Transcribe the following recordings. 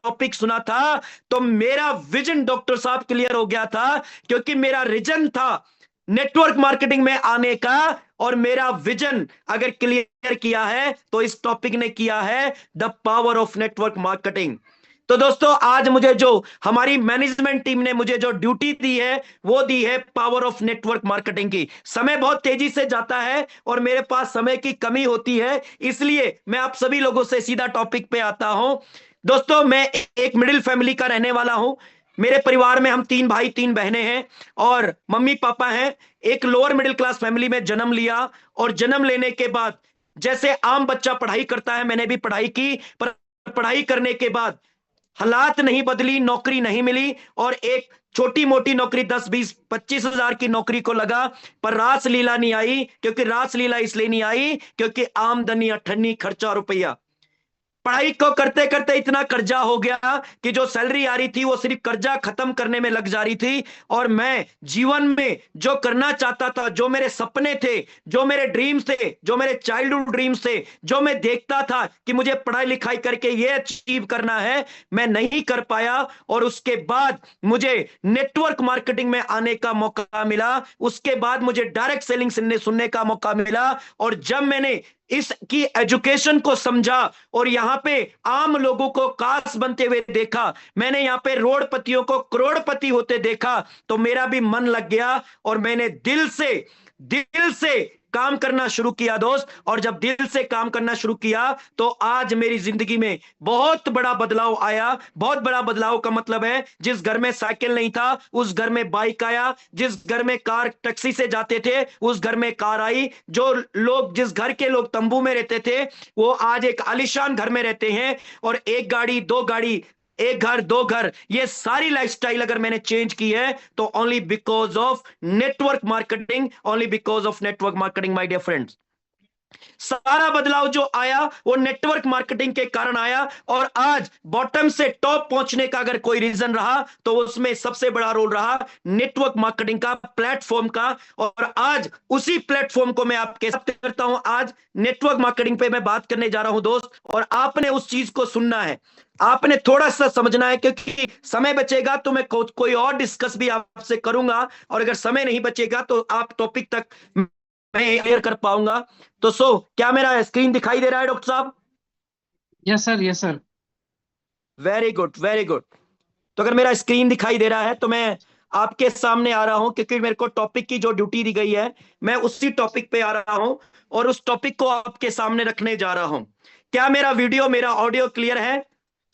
Topic सुना था तो मेरा विजन डॉक्टर साहब क्लियर हो गया था, क्योंकि मेरा रीजन था नेटवर्क मार्केटिंग में आने का। और मेरा विजन अगर क्लियर किया है तो इस टॉपिक ने किया है, the power of network marketing. तो दोस्तों, आज मुझे जो हमारी मैनेजमेंट टीम ने मुझे जो ड्यूटी दी है वो दी है पावर ऑफ नेटवर्क मार्केटिंग की। समय बहुत तेजी से जाता है और मेरे पास समय की कमी होती है, इसलिए मैं आप सभी लोगों से सीधा टॉपिक पे आता हूं। दोस्तों, मैं एक मिडिल फैमिली का रहने वाला हूं। मेरे परिवार में हम 3 भाई 3 बहनें हैं और मम्मी पापा हैं। एक लोअर मिडिल क्लास फैमिली में जन्म लिया और जन्म लेने के बाद जैसे आम बच्चा पढ़ाई करता है, मैंने भी पढ़ाई की। पर पढ़ाई करने के बाद हालात नहीं बदली, नौकरी नहीं मिली और एक छोटी मोटी नौकरी 10 20 25 हजार की नौकरी को लगा। पर रास लीला नहीं आई, क्योंकि रास लीला इसलिए नहीं आई क्योंकि आमदनी अठन्नी, खर्चा रुपया। पढ़ाई को करते करते इतना कर्जा हो गया कि जो सैलरी आ रही थी वो सिर्फ कर्जा खत्म करने में लग जा रही थी। और मैं जीवन में जो करना चाहता था, जो मेरे सपने थे, जो मेरे ड्रीम्स थे, जो मेरे चाइल्डहुड ड्रीम्स थे, जो मैं देखता था कि मुझे पढ़ाई लिखाई करके ये अचीव करना है, मैं नहीं कर पाया। और उसके बाद मुझे नेटवर्क मार्केटिंग में आने का मौका मिला। उसके बाद मुझे डायरेक्ट सेलिंग सुनने का मौका मिला। और जब मैंने इसकी एजुकेशन को समझा और यहां पे आम लोगों को कास बनते हुए देखा, मैंने यहां पे रोडपतियों को करोड़पति होते देखा, तो मेरा भी मन लग गया और मैंने दिल से काम करना शुरू किया दोस्त। और जब दिल से काम करना शुरू किया तो आज मेरी जिंदगी में बहुत बड़ा बदलाव आया। बहुत बड़ा बदलाव का मतलब है, जिस घर में साइकिल नहीं था उस घर में बाइक आया, जिस घर में कार टैक्सी से जाते थे उस घर में कार आई, जिस घर के लोग तंबू में रहते थे वो आज एक आलीशान घर में रहते हैं। और एक गाड़ी, 2 गाड़ी, एक घर, 2 घर, ये सारी लाइफस्टाइल अगर मैंने चेंज की है तो only because of network marketing, only because of network marketing my dear friends. सारा बदलाव जो आया वो नेटवर्क मार्केटिंग के कारण आया। और आज बॉटम से टॉप पहुंचने का अगर कोई रीजन रहा तो उसमें सबसे बड़ा रोल रहा नेटवर्क मार्केटिंग का, प्लेटफॉर्म का। और आज उसी प्लेटफॉर्म को मैं आपके साथ करता हूं। आज नेटवर्क मार्केटिंग पे मैं बात करने जा रहा हूं दोस्त, और आपने उस चीज को सुनना है, आपने थोड़ा सा समझना है, क्योंकि समय बचेगा तो मैं कोई और डिस्कस भी आपसे करूंगा, और अगर समय नहीं बचेगा तो आप टॉपिक तक मैं क्लियर कर पाऊंगा। तो क्या मेरा स्क्रीन दिखाई दे रहा है डॉक्टर साहब? Yes sir, yes sir. Very good, very good. तो अगर मेरा स्क्रीन दिखाई दे रहा है तो मैं आपके सामने आ रहा हूं, क्योंकि मेरे को टॉपिक की जो ड्यूटी दी गई है मैं उसी टॉपिक पे आ रहा हूं और उस टॉपिक को आपके सामने रखने जा रहा हूं। क्या मेरा वीडियो, मेरा ऑडियो क्लियर है?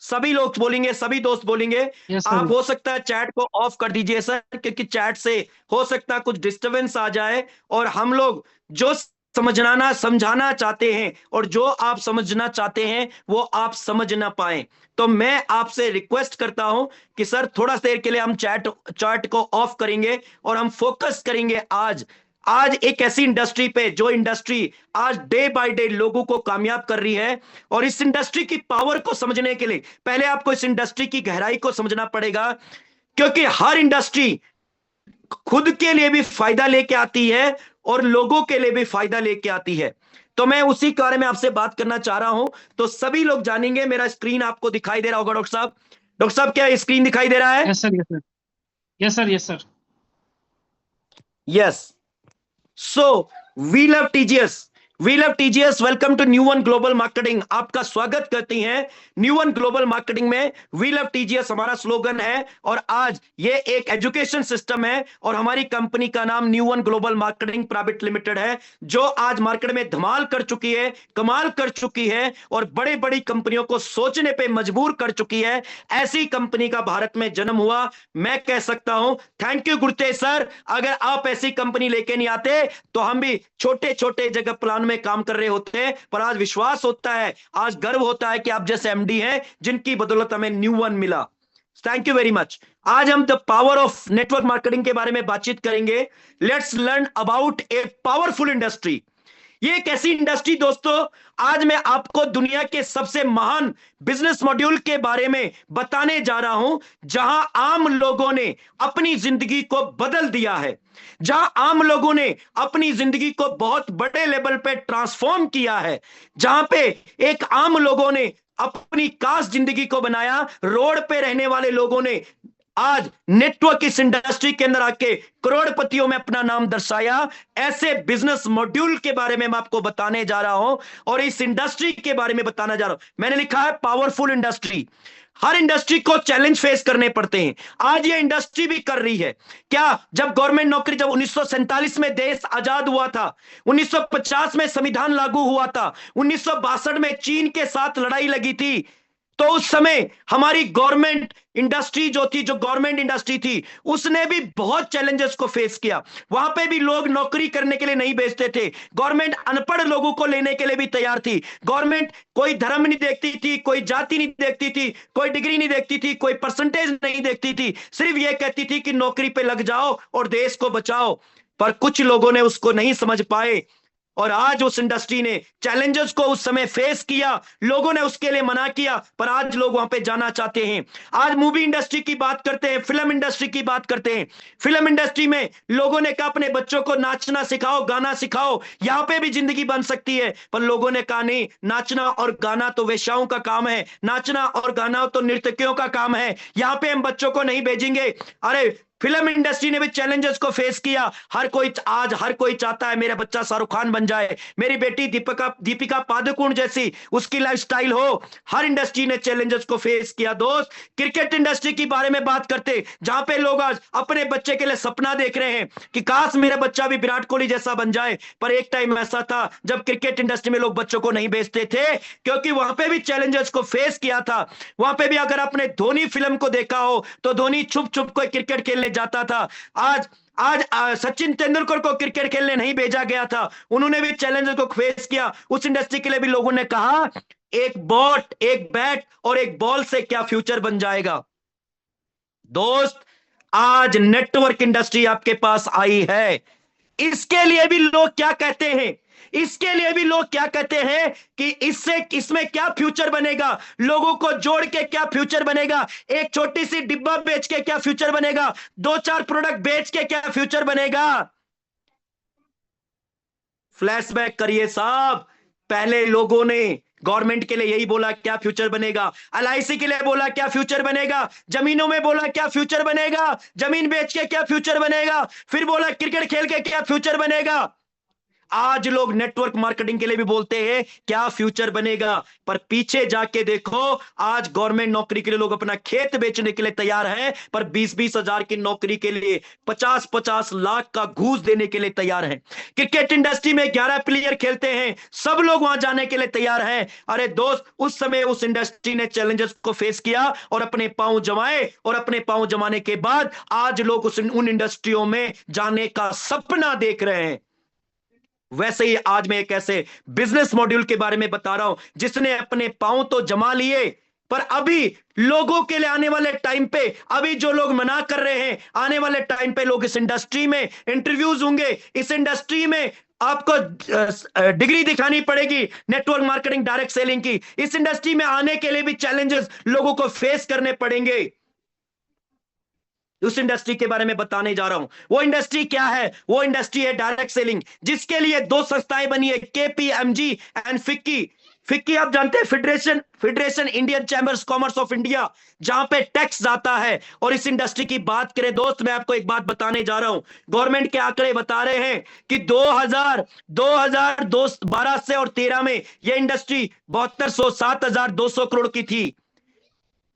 सभी लोग बोलेंगे, सभी दोस्त बोलेंगे। Yes sir. आप हो सकता है चैट को ऑफ कर दीजिए सर, क्योंकि चैट से हो सकता है कुछ डिस्टरबेंस आ जाए और हम लोग जो समझाना समझाना चाहते हैं और जो आप समझना चाहते हैं वो आप समझ ना पाए। तो मैं आपसे रिक्वेस्ट करता हूं कि सर थोड़ा देर के लिए हम चैट को ऑफ करेंगे और हम फोकस करेंगे आज आज एक ऐसी इंडस्ट्री पे जो इंडस्ट्री आज डे बाय डे लोगों को कामयाब कर रही है। और इस इंडस्ट्री की पावर को समझने के लिए पहले आपको इस इंडस्ट्री की गहराई को समझना पड़ेगा, क्योंकि हर इंडस्ट्री खुद के लिए भी फायदा लेके आती है और लोगों के लिए भी फायदा लेके आती है। तो मैं उसी के बारे में आपसे बात करना चाह रहा हूं। तो सभी लोग जानेंगे, मेरा स्क्रीन आपको दिखाई दे रहा होगा डॉक्टर साहब। डॉक्टर साहब, क्या स्क्रीन दिखाई दे रहा है? Yes sir, yes sir. Yes sir, yes sir. Yes. So we love TGS, we love TGS, welcome to New One Global Marketing. आपका स्वागत करती हैं न्यू वन ग्लोबल मार्केटिंग में। वी लव टीजीएस हमारा स्लोगन है और आज ये एक एजुकेशन सिस्टम है और हमारी कंपनी का नाम new One Global marketing private limited है, जो आज मार्केट में धमाल कर चुकी है, कमाल कर चुकी है और बड़ी बड़ी कंपनियों को सोचने पे मजबूर कर चुकी है। ऐसी कंपनी का भारत में जन्म हुआ। मैं कह सकता हूं थैंक यू गुरुतेज सर, अगर आप ऐसी कंपनी लेके नहीं आते तो हम भी छोटे छोटे जगह प्लान में काम कर रहे होते हैं। पर आज विश्वास होता है, आज गर्व होता है कि आप जैसे एमडी हैं जिनकी बदौलत हमें न्यू वन मिला। Thank you very much. आज हम the power of network marketing के बारे में बातचीत करेंगे। Let's learn about a powerful industry. ये एक ऐसी इंडस्ट्री दोस्तों, आज मैं आपको दुनिया के सबसे महान बिजनेस मॉड्यूल के बारे में बताने जा रहा हूं, जहां आम लोगों ने अपनी जिंदगी को बदल दिया है, जहां आम लोगों ने अपनी जिंदगी को बहुत बड़े लेवल पे ट्रांसफॉर्म किया है, जहां पे एक आम लोगों ने अपनी कास्ट जिंदगी को बनाया। रोड पे रहने वाले लोगों ने आज नेटवर्क इस इंडस्ट्री के अंदर आके करोड़पतियों में अपना नाम दर्शाया। ऐसे बिजनेस मॉड्यूल के बारे में मैं आपको बताने जा रहा हूं और इस इंडस्ट्री के बारे में बताना जा रहा हूं। मैंने लिखा है पावरफुल इंडस्ट्री। हर इंडस्ट्री को चैलेंज फेस करने पड़ते हैं। आज ये इंडस्ट्री भी कर रही है। क्या जब गवर्नमेंट नौकरी, जब 1947 में देश आजाद हुआ था, 1950 में संविधान लागू हुआ था, 1962 में चीन के साथ लड़ाई लगी थी, तो उस समय हमारी गवर्नमेंट इंडस्ट्री जो थी, जो गवर्नमेंट इंडस्ट्री थी, उसने भी बहुत चैलेंजेस को फेस किया। वहां पे भी लोग नौकरी करने के लिए नहीं भेजते थे। गवर्नमेंट अनपढ़ लोगों को लेने के लिए भी तैयार थी। गवर्नमेंट कोई धर्म नहीं देखती थी, कोई जाति नहीं देखती थी, कोई डिग्री नहीं देखती थी, कोई परसेंटेज नहीं देखती थी। सिर्फ यह कहती थी कि नौकरी पे लग जाओ और देश को बचाओ। पर कुछ लोगों ने उसको नहीं समझ पाए और आज उस इंडस्ट्री ने चैलेंजेस को उस समय फेस किया। लोगों ने उसके लिए मना किया, पर आज लोग वहां पे जाना चाहते हैं। आज मूवी इंडस्ट्री की बात करते हैं, फिल्म इंडस्ट्री की बात करते हैं। फिल्म इंडस्ट्री में लोगों ने कहा अपने बच्चों को नाचना सिखाओ, गाना सिखाओ, यहां पे भी जिंदगी बन सकती है। पर लोगों ने कहा नहीं, नाचना और गाना तो वेश्याओं का काम है, नाचना और गाना तो नर्तकियों का काम है, यहां पे हम बच्चों को नहीं भेजेंगे। अरे फिल्म इंडस्ट्री ने भी चैलेंजेस को फेस किया। हर कोई चाहता है मेरा बच्चा शाहरुख खान बन जाए, मेरी बेटी दीपिका पादुकोण जैसी उसकी लाइफस्टाइल हो। हर इंडस्ट्री ने चैलेंजेस को फेस किया। दोस्त, क्रिकेट इंडस्ट्री के बारे में बात करते, जहां पे लोग आज अपने बच्चे के लिए सपना देख रहे हैं कि काश मेरा बच्चा भी विराट कोहली जैसा बन जाए। पर एक टाइम ऐसा था जब क्रिकेट इंडस्ट्री में लोग बच्चों को नहीं भेजते थे, क्योंकि वहां पे भी चैलेंजेस को फेस किया था। वहां पे भी अगर आपने धोनी फिल्म को देखा हो तो धोनी छुप छुप को क्रिकेट खेलने जाता था। आज आज सचिन तेंदुलकर को क्रिकेट खेलने नहीं भेजा गया था। उन्होंने भी चैलेंजेस को फेस किया। उस इंडस्ट्री के लिए भी लोगों ने कहा एक बॉट, एक बैट और एक बॉल से क्या फ्यूचर बन जाएगा। दोस्त, आज नेटवर्क इंडस्ट्री आपके पास आई है। इसके लिए भी लोग क्या कहते हैं, इसके लिए भी लोग क्या कहते हैं कि इसमें क्या फ्यूचर बनेगा, लोगों को जोड़ के क्या फ्यूचर बनेगा, एक छोटी सी डिब्बा बेच के क्या फ्यूचर बनेगा, दो चार प्रोडक्ट बेच के क्या फ्यूचर बनेगा। फ्लैशबैक करिए साहब, पहले लोगों ने गवर्नमेंट के लिए यही बोला क्या फ्यूचर बनेगा, एलआईसी के लिए बोला क्या फ्यूचर बनेगा, जमीनों में बोला क्या फ्यूचर बनेगा, जमीन बेच के क्या फ्यूचर बनेगा, फिर बोला क्रिकेट खेल के क्या फ्यूचर बनेगा। आज लोग नेटवर्क मार्केटिंग के लिए भी बोलते हैं क्या फ्यूचर बनेगा। पर पीछे जाके देखो, आज गवर्नमेंट नौकरी के लिए लोग अपना खेत बेचने के लिए तैयार हैं, पर 20-20 हजार की नौकरी के लिए 50-50 लाख का घूस देने के लिए तैयार हैं। क्रिकेट इंडस्ट्री में 11 प्लेयर खेलते हैं, सब लोग वहां जाने के लिए तैयार हैं। अरे दोस्त, उस समय उस इंडस्ट्री ने चैलेंजेस को फेस किया और अपने पांव जमाए, और अपने पांव जमाने के बाद आज लोग उन इंडस्ट्रियों में जाने का सपना देख रहे हैं। वैसे ही आज मैं एक ऐसे बिजनेस मॉड्यूल के बारे में बता रहा हूं जिसने अपने पांव तो जमा लिए, पर अभी लोगों के लिए आने वाले टाइम पे, अभी जो लोग मना कर रहे हैं, आने वाले टाइम पे लोग इस इंडस्ट्री में इंटरव्यूज होंगे, इस इंडस्ट्री में आपको डिग्री दिखानी पड़ेगी नेटवर्क मार्केटिंग, डायरेक्ट सेलिंग की। इस इंडस्ट्री में आने के लिए भी चैलेंजेस लोगों को फेस करने पड़ेंगे। उस इंडस्ट्री के बारे में बताने जा रहा हूं। वो इंडस्ट्री क्या है? वो इंडस्ट्री है डायरेक्ट सेलिंग, जिसके लिए दो संस्थाएं बनी है, केपीएमजी एंड फिक्की। फिक्की आप जानते हैं, federation Indian chambers commerce of India, जहां पे टैक्स जाता है। और इस इंडस्ट्री की बात करें दोस्त, मैं आपको एक बात बताने जा रहा हूं। गवर्नमेंट के आंकड़े बता रहे हैं कि 2012 से और 13 में यह इंडस्ट्री 7,200 करोड़ की थी।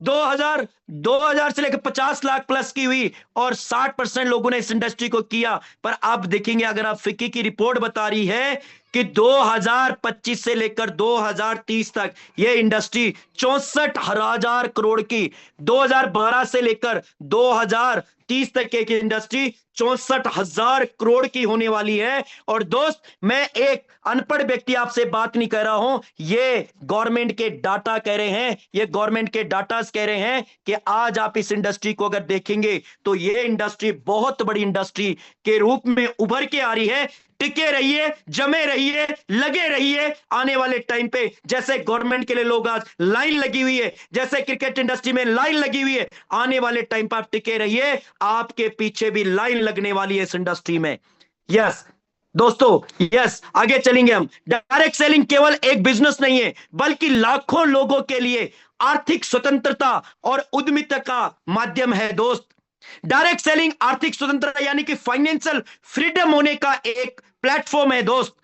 2000 से लेकर 50 लाख प्लस की हुई और 60% लोगों ने इस इंडस्ट्री को किया। पर अब देखेंगे, अगर आप फिक्की की रिपोर्ट बता रही है कि 2025 से लेकर 2030 तक यह इंडस्ट्री 64,000 करोड़ की, 2012 से लेकर 2030 तक की इंडस्ट्री 64,000 करोड़ की होने वाली है। और दोस्त, मैं एक अनपढ़ व्यक्ति आपसे बात नहीं कर रहा हूं, ये गवर्नमेंट के डाटा कह रहे हैं, ये गवर्नमेंट के डाटा कह रहे हैं कि आज आप इस इंडस्ट्री को अगर देखेंगे तो ये इंडस्ट्री बहुत बड़ी इंडस्ट्री के रूप में उभर के आ रही है। टिके रहिए, जमे रहिए, लगे रहिए। आने वाले टाइम पे जैसे गवर्नमेंट के लिए लोग आज लाइन लगी हुई है, जैसे क्रिकेट इंडस्ट्री में लाइन लगी हुई है, आने वाले टाइम पे आप टिके रहिए, आपके पीछे भी लाइन लगने वाली है इस इंडस्ट्री में। यस, दोस्तों यस, आगे चलेंगे हम। डायरेक्ट सेलिंग केवल एक बिजनेस नहीं है, बल्कि लाखों लोगों के लिए आर्थिक स्वतंत्रता और उद्यमिता का माध्यम है दोस्त। डायरेक्ट सेलिंग आर्थिक स्वतंत्रता यानी कि फाइनेंशियल फ्रीडम होने का एक प्लेटफॉर्म है दोस्त।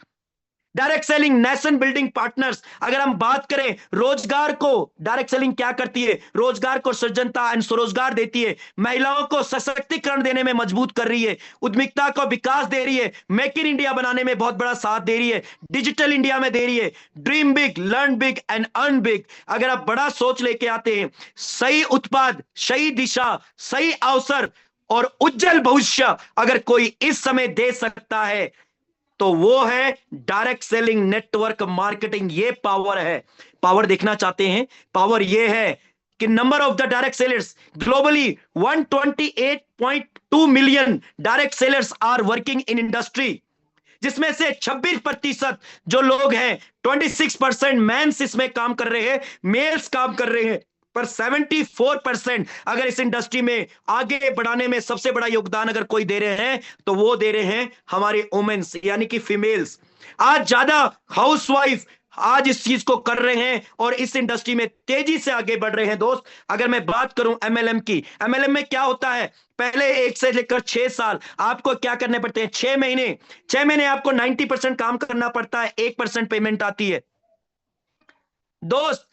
Direct selling nation building partners, अगर हम बात करें रोजगार को, डायरेक्ट सेलिंग क्या करती है? रोजगार को सृजनता एंड स्वरोजगार देती है, महिलाओं को सशक्तिकरण देने में मजबूत कर रही है, उद्यमिता को विकास दे रही है, मेक इन इंडिया बनाने में बहुत बड़ा साथ दे रही है, डिजिटल इंडिया में दे रही है। Dream big, learn big and earn big. अगर आप बड़ा सोच लेके आते हैं, सही उत्पाद, सही दिशा, सही अवसर और उज्जवल भविष्य अगर कोई इस समय दे सकता है तो वो है डायरेक्ट सेलिंग नेटवर्क मार्केटिंग। ये पावर है। पावर देखना चाहते हैं? पावर ये है कि number of the direct sellers globally 128.2 million direct sellers are working in industry, जिसमें से 26% जो लोग हैं, 26% मेंस इसमें काम कर रहे हैं, मेल्स काम कर रहे हैं, पर 74% अगर इस इंडस्ट्री में आगे बढ़ाने में सबसे बड़ा योगदान अगर कोई दे रहे हैं तो वो दे रहे हैं हमारे वुमेन्स यानी कि फीमेल्स। आज ज्यादा हाउसवाइफ आज इस चीज को कर रहे हैं और इस इंडस्ट्री में तेजी से आगे बढ़ रहे हैं दोस्त। अगर मैं बात करूं एमएलएम की, एमएलएम में क्या होता है? पहले 1 से लेकर 6 साल आपको क्या करने पड़ते हैं? 6 महीने, 6 महीने आपको 90% काम करना पड़ता है, 1% पेमेंट आती है दोस्त।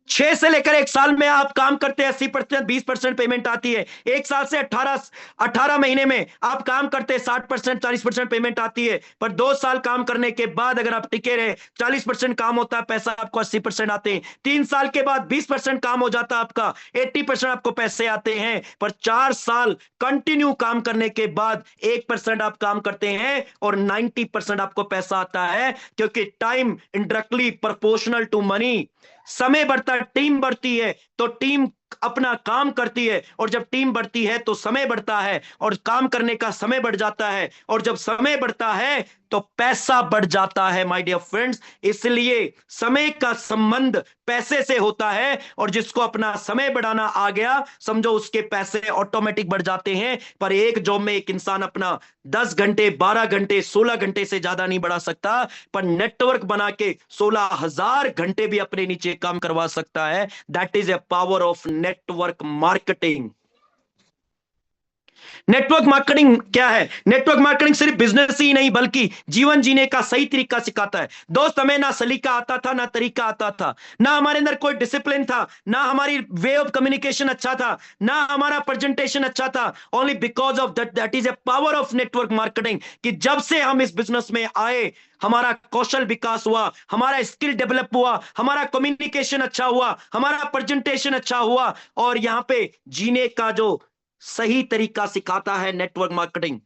6 से लेकर 1 साल में आप काम करते हैं, 80%, 20% पेमेंट आती है। 1 साल से 18 महीने में आप काम करते हैं, 60%, 40% पेमेंट आती है। पर 2 साल काम करने के बाद अगर आप टिके रहे, 40% काम होता है, पैसा आपको 80% आते हैं। 3 साल के बाद 20% काम हो जाता है आपका, 80% आपको पैसे आते हैं। पर 4 साल कंटिन्यू काम करने के बाद 1% आप काम करते हैं और 90% आपको पैसा आता है, क्योंकि time indirectly proportional to money. समय बढ़ता है, टीम बढ़ती है तो टीम अपना काम करती है, और जब टीम बढ़ती है तो समय बढ़ता है और काम करने का समय बढ़ जाता है, और जब समय बढ़ता है तो पैसा बढ़ जाता है माय डियर फ्रेंड्स। इसलिए समय का संबंध पैसे से होता है, और जिसको अपना समय बढ़ाना आ गया समझो उसके पैसे ऑटोमेटिक बढ़ जाते हैं। पर एक जॉब में एक इंसान अपना 10 घंटे, 12 घंटे, 16 घंटे से ज्यादा नहीं बढ़ा सकता, पर नेटवर्क बना के 16,000 घंटे भी अपने नीचे काम करवा सकता है। That is a power of network marketing. Network marketing क्या है? नेटवर्क मार्केटिंग सिर्फ बिजनेस ही नहीं बल्कि जीवन जीने का सही तरीका सिखाता है दोस्त। हमें ना सलीका आता था, ना तरीका आता था, ना हमारे अंदर कोई डिसिप्लिन था, ना हमारी वे ऑफ कम्युनिकेशन अच्छा था, ना हमारा प्रेजेंटेशन अच्छा था। Only because of that, that is a power of network marketing, कि जब से हम इस बिजनेस में आए हमारा कौशल विकास हुआ, हमारा स्किल डेवलप हुआ, हमारा कम्युनिकेशन अच्छा हुआ, हमारा प्रेजेंटेशन अच्छा हुआ, और यहां पे जीने का जो सही तरीका सिखाता है नेटवर्क मार्केटिंग।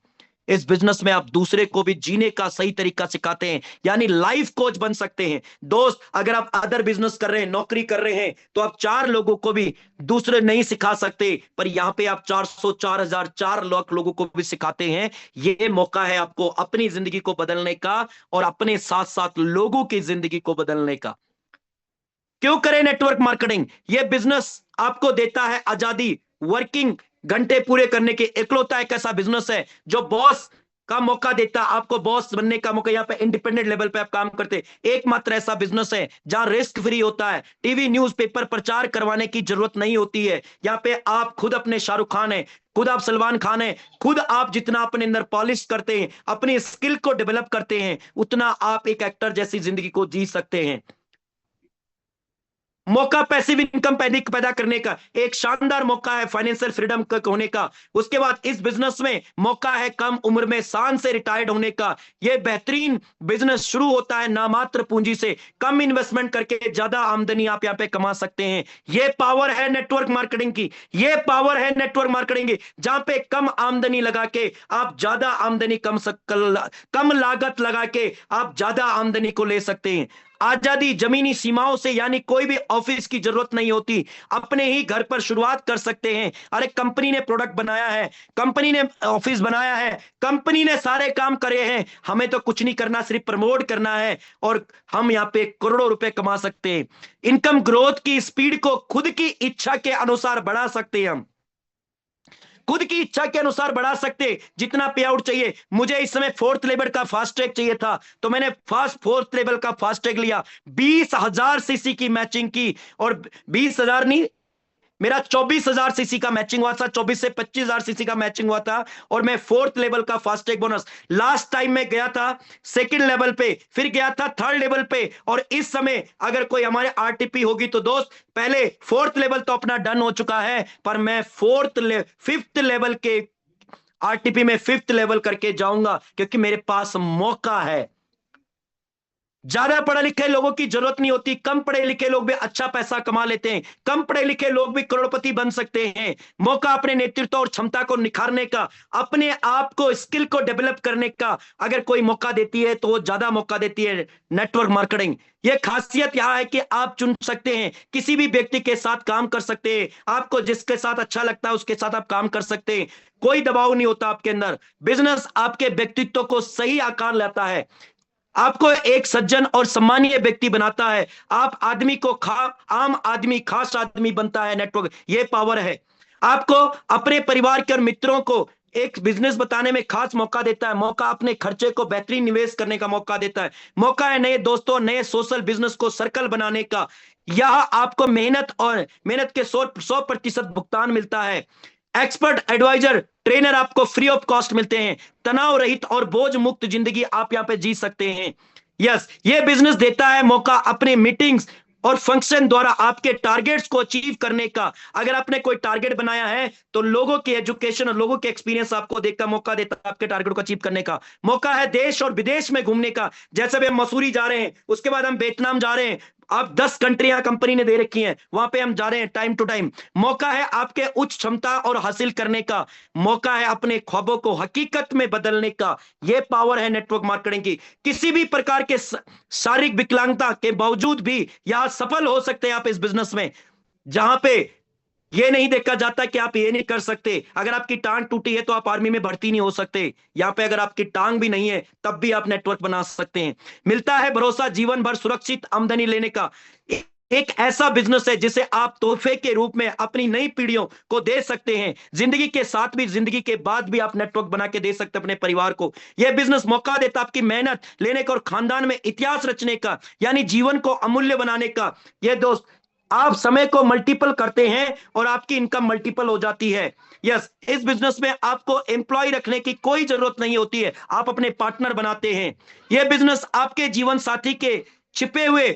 इस बिजनेस में आप दूसरे को भी जीने का सही तरीका सिखाते हैं, यानी लाइफ कोच बन सकते हैं दोस्त। अगर आप अदर बिजनेस कर रहे हैं, नौकरी कर रहे हैं, तो आप 4 लोगों को भी दूसरे नहीं सिखा सकते, पर यहां पे आप 400, 4,000, 4 लाख लोगों को भी सिखाते हैं। ये मौका है आपको अपनी जिंदगी को बदलने का और अपने साथ साथ लोगों की जिंदगी को बदलने का। क्यों करें नेटवर्क मार्केटिंग? यह बिजनेस आपको देता है आजादी, वर्किंग घंटे पूरे करने के। इकलौता एक ऐसा बिजनेस है जो बॉस का मौका देता है, आपको बॉस बनने का मौका। यहाँ पे इंडिपेंडेंट लेवल पे आप काम करते, एकमात्र ऐसा बिजनेस है जहां रिस्क फ्री होता है, टीवी न्यूज़पेपर प्रचार करवाने की जरूरत नहीं होती है। यहाँ पे आप खुद अपने शाहरुख खान है, खुद आप सलमान खान है, खुद आप जितना अपने अंदर पॉलिश करते हैं, अपनी स्किल को डेवलप करते हैं, उतना आप एक एक्टर जैसी जिंदगी को जी सकते हैं। मौका पैसिव इनकम पैदा करने का एक शानदार मौका है, फाइनेंशियल फ्रीडम होने का। उसके बाद इस बिजनेस में मौका है कम उम्र में शान से रिटायर्ड होने का। यह बेहतरीन बिजनेस शुरू होता है नामात्र पूंजी से, कम इन्वेस्टमेंट करके ज्यादा आमदनी आप यहां पे कमा सकते हैं। यह पावर है नेटवर्क मार्केटिंग की, यह पावर है नेटवर्क मार्केटिंग की, जहां पे कम आमदनी लगा के आप ज्यादा आमदनी कम लागत लगा के आप ज्यादा आमदनी को ले सकते हैं। आजादी जमीनी सीमाओं से, यानी कोई भी ऑफिस की जरूरत नहीं होती, अपने ही घर पर शुरुआत कर सकते हैं। अरे कंपनी ने प्रोडक्ट बनाया है, कंपनी ने ऑफिस बनाया है, कंपनी ने सारे काम करे हैं, हमें तो कुछ नहीं करना, सिर्फ प्रमोट करना है और हम यहां पे करोड़ों रुपए कमा सकते हैं। इनकम ग्रोथ की स्पीड को खुद की इच्छा के अनुसार बढ़ा सकते हैं हम। खुद की इच्छा के अनुसार बढ़ा सकते जितना पे आउट चाहिए। मुझे इस समय 4th लेवल का फास्ट ट्रैग चाहिए था, तो मैंने 4th लेवल का फास्ट ट्रैग लिया, 20,000 सीसी की मैचिंग की, और 20,000 नहीं, मेरा 24,000 सीसी का मैचिंग हुआ था, 24 से 25,000 सीसी का मैचिंग हुआ था, और मैं 4th लेवल का फास्टैग बोनस लास्ट टाइम में गया था 2nd लेवल पे, फिर गया था 3rd लेवल पे, और इस समय अगर कोई हमारे आरटीपी होगी तो दोस्त पहले 4th लेवल तो अपना डन हो चुका है, पर मैं 5th लेवल के आरटीपी में 5th लेवल करके जाऊंगा, क्योंकि मेरे पास मौका है। ज्यादा पढ़े लिखे लोगों की जरूरत नहीं होती, कम पढ़े लिखे लोग भी अच्छा पैसा कमा लेते हैं, कम पढ़े लिखे लोग भी करोड़पति बन सकते हैं। मौका अपने नेतृत्व और क्षमता को निखारने का, अपने आप को स्किल को डेवलप करने का अगर कोई मौका देती है तो वो ज्यादा मौका देती है नेटवर्क मार्केटिंग। ये खासियत यह है कि आप चुन सकते हैं, किसी भी व्यक्ति के साथ काम कर सकते हैं, आपको जिसके साथ अच्छा लगता है उसके साथ आप काम कर सकते हैं, कोई दबाव नहीं होता आपके अंदर। बिजनेस आपके व्यक्तित्व को सही आकार लेता है, आपको एक सज्जन और सम्मानीय व्यक्ति बनाता है, आप आदमी को आम आदमी खास आदमी बनता है। नेटवर्क ये पावर है, आपको अपने परिवार के और मित्रों को एक बिजनेस बताने में खास मौका देता है, मौका अपने खर्चे को बेहतरीन निवेश करने का मौका देता है, मौका है नए दोस्तों नए सोशल बिजनेस को सर्कल बनाने का। यह आपको मेहनत के 100% भुगतान मिलता है। एक्सपर्ट एडवाइजर ट्रेनर आपको फ्री ऑफ कॉस्ट मिलते हैं, तनाव रहित और बोझ मुक्त जिंदगी आप यहां पे जी सकते हैं। यस, ये बिजनेस देता है मौका अपने मीटिंग्स और फंक्शन द्वारा आपके टारगेट्स को अचीव करने का। अगर आपने कोई टारगेट बनाया है तो लोगों की एजुकेशन और लोगों के एक्सपीरियंस आपको देखकर मौका देता है आपके टारगेट को अचीव करने का। मौका है देश और विदेश में घूमने का, जैसे भी हम मसूरी जा रहे हैं, उसके बाद हम वियतनाम जा रहे हैं, आप 10 कंट्रियां कंपनी ने दे रखी हैं, वहां पे हम जा रहे हैं टाइम टू टाइम। मौका है आपके उच्च क्षमता और हासिल करने का, मौका है अपने ख्वाबों को हकीकत में बदलने का। यह पावर है नेटवर्क मार्केटिंग की। किसी भी प्रकार के शारीरिक विकलांगता के बावजूद भी यहां सफल हो सकते हैं आप इस बिजनेस में, जहां पे ये नहीं देखा जाता कि आप ये नहीं कर सकते। अगर आपकी टांग टूटी है तो आप आर्मी में भर्ती नहीं हो सकते, यहाँ पे अगर आपकी टांग भी नहीं है तब भी आप नेटवर्क बना सकते हैं। मिलता है भरोसा जीवन भर सुरक्षित आमदनी लेने का। एक ऐसा बिजनेस है जिसे आप तोहफे के रूप में अपनी नई पीढ़ियों को दे सकते हैं, जिंदगी के साथ भी जिंदगी के बाद भी आप नेटवर्क बना के दे सकते हैं अपने परिवार को। यह बिजनेस मौका देता आपकी मेहनत लेने का और खानदान में इतिहास रचने का, यानी जीवन को अमूल्य बनाने का। यह दोस्त आप समय को मल्टीपल करते हैं और आपकी इनकम मल्टीपल हो जाती है। यस, इस बिजनेस में आपको एम्प्लॉय रखने की कोई जरूरत नहीं होती है, आप अपने पार्टनर बनाते हैं। यह बिजनेस आपके जीवन साथी के छिपे हुए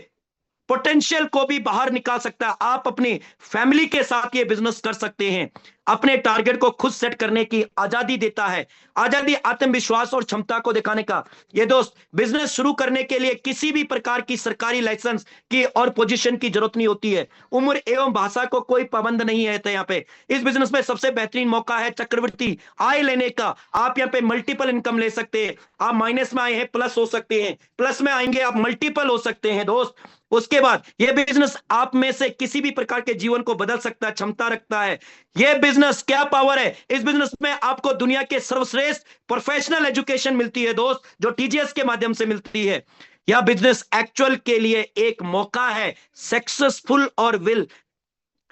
पोटेंशियल को भी बाहर निकाल सकता है। आप अपनी फैमिली के साथ ये बिजनेस कर सकते हैं, अपने टारगेट को खुद सेट करने की आजादी देता है, आजादी आत्मविश्वास और क्षमता को दिखाने का। ये दोस्त बिजनेस शुरू करने के लिए किसी भी प्रकार की सरकारी लाइसेंस की और पोजीशन की जरूरत नहीं होती है, उम्र एवं भाषा को कोई पाबंद नहीं है। यहाँ पे इस बिजनेस में सबसे बेहतरीन मौका है चक्रवृद्धि आय लेने का। आप यहाँ पे मल्टीपल इनकम ले सकते हैं, आप माइनस में आए हैं प्लस हो सकते हैं, प्लस में आएंगे आप मल्टीपल हो सकते हैं दोस्त। उसके बाद यह बिजनेस आप में से किसी भी प्रकार के जीवन को बदल सकता है, क्षमता रखता है। यह बिजनेस क्या पावर है, इस बिजनेस में आपको दुनिया के सर्वश्रेष्ठ प्रोफेशनल एजुकेशन मिलती है दोस्त, जो टीजीएस के माध्यम से मिलती है। यह बिजनेस एक्चुअल के लिए एक मौका है सक्सेसफुल और विल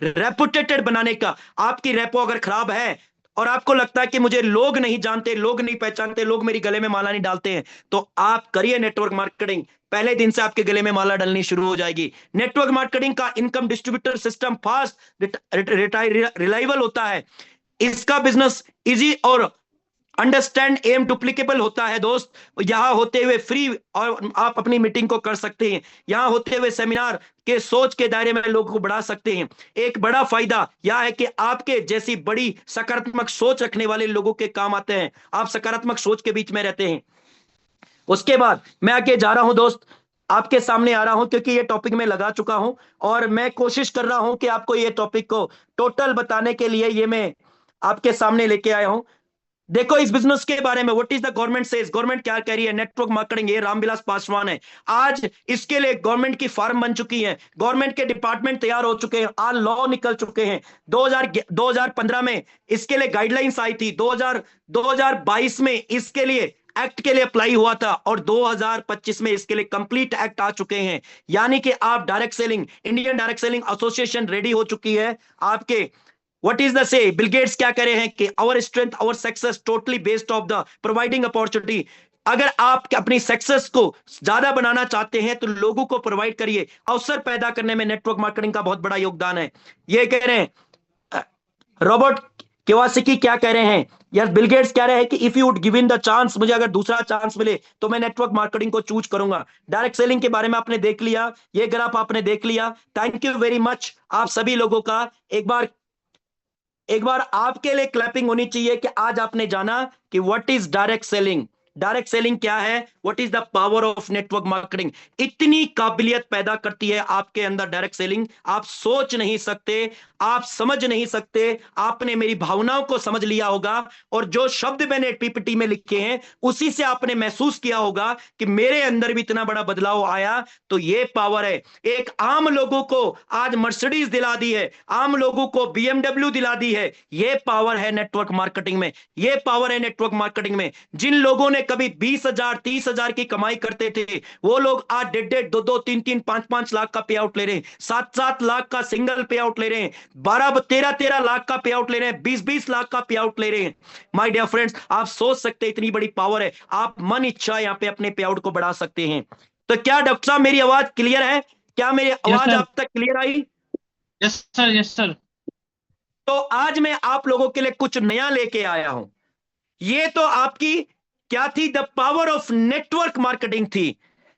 रेपुटेटेड बनाने का। आपकी रेपो अगर खराब है और आपको लगता है कि मुझे लोग नहीं जानते, लोग नहीं पहचानते, लोग मेरी गले में माला नहीं डालते हैं, तो आप करिए नेटवर्क मार्केटिंग, पहले दिन से आपके गले में माला डलनी शुरू हो जाएगी। नेटवर्क मार्केटिंग का income distributor system fast reliable होता है, इसका बिजनेस इजी और अंडरस्टैंड एम डुप्लीकेबल होता है दोस्त। यहां होते हुए फ्री और आप अपनी मीटिंग को कर सकते हैं, यहां होते हुए सेमिनार के सोच के दायरे में लोगों को बढ़ा सकते हैं। एक बड़ा फायदा यह है कि आपके जैसी बड़ी सकारात्मक सोच रखने वाले लोगों के काम आते हैं, आप सकारात्मक सोच के बीच में रहते हैं। उसके बाद मैं आगे जा रहा हूं दोस्त, आपके सामने आ रहा हूं क्योंकि ये टॉपिक मैं लगा चुका हूं और मैं कोशिश कर रहा हूं कि आपको ये टॉपिक को टोटल बताने के लिए ये मैं आपके सामने लेके आया हूं। देखो इस बिजनेस के बारे में what is the government says, government क्या कह रही है नेटवर्क मार्केटिंग, ये रामविलास पासवान है। आज इसके लिए गवर्नमेंट की फार्म बन चुकी है, गवर्नमेंट के डिपार्टमेंट तैयार हो चुके हैं, आज लॉ निकल चुके हैं। 2015 में इसके लिए गाइडलाइंस आई थी, 2022 में इसके लिए एक्ट के लिए अप्लाई हुआ था और 2025 में इसके लिए कंप्लीट एक्ट आ चुके हैं। यानी कि आप direct selling, Indian Direct Selling Association ready हो चुकी है आपके what is the say Bill Gates क्या कह रहे हैं कि our strength our success totally based of the providing opportunity. अगर आप अपनी सक्सेस को ज्यादा बनाना चाहते हैं तो लोगों को प्रोवाइड करिए, अवसर पैदा करने में नेटवर्क मार्केटिंग का बहुत बड़ा योगदान है। ये कह रहे हैं रॉबर्ट किवासाकी क्या कह रहे हैं, यस बिल गेट्स कह रहे हैं कि if you would given the chance, मुझे अगर दूसरा चांस मिले तो मैं नेटवर्क मार्केटिंग को चूज करूंगा। डायरेक्ट सेलिंग के बारे में आपने देख लिया, ये ग्राफ आपने देख लिया। थैंक यू वेरी मच आप सभी लोगों का। एक बार आपके लिए क्लैपिंग होनी चाहिए कि आज आपने जाना कि what is direct selling. Direct selling क्या है, what is the power of network marketing. इतनी काबिलियत पैदा करती है आपके अंदर डायरेक्ट सेलिंग, आप सोच नहीं सकते, आप समझ नहीं सकते। आपने मेरी भावनाओं को समझ लिया होगा और जो शब्द मैंने पीपीटी में लिखे हैं उसी से आपने महसूस किया होगा कि मेरे अंदर भी इतना बड़ा बदलाव आया। तो ये पावर है। एक आम लोगों को आज मर्सिडीज दिला दी है, आम लोगों को बीएमडब्ल्यू दिला दी है। ये पावर है नेटवर्क मार्केटिंग में, ये पावर है नेटवर्क मार्केटिंग में। जिन लोगों ने कभी 20,000 30,000 की कमाई करते थे वो लोग आज 1.5 2 2 3 3 5 5 लाख का पे आउट ले रहे हैं, 7 7 लाख का सिंगल पे आउट ले रहे हैं, 12 13 13 लाख का पे आउट ले रहे हैं, 20 20 लाख का पे आउट ले रहे हैं। माय डियर फ्रेंड्स, आप सोच सकते हैं इतनी बड़ी पावर है। आप मन इच्छा यहां पे अपने पे आउट को बढ़ा सकते हैं। तो क्या डॉक्टर साहब मेरी आवाज क्लियर है? क्या मेरी यस आवाज सर, आप तक clear I? Yes sir, yes sir. तो आज मैं आप लोगों के लिए कुछ नया लेके आया हूं। ये तो आपकी क्या थी, the power of network marketing थी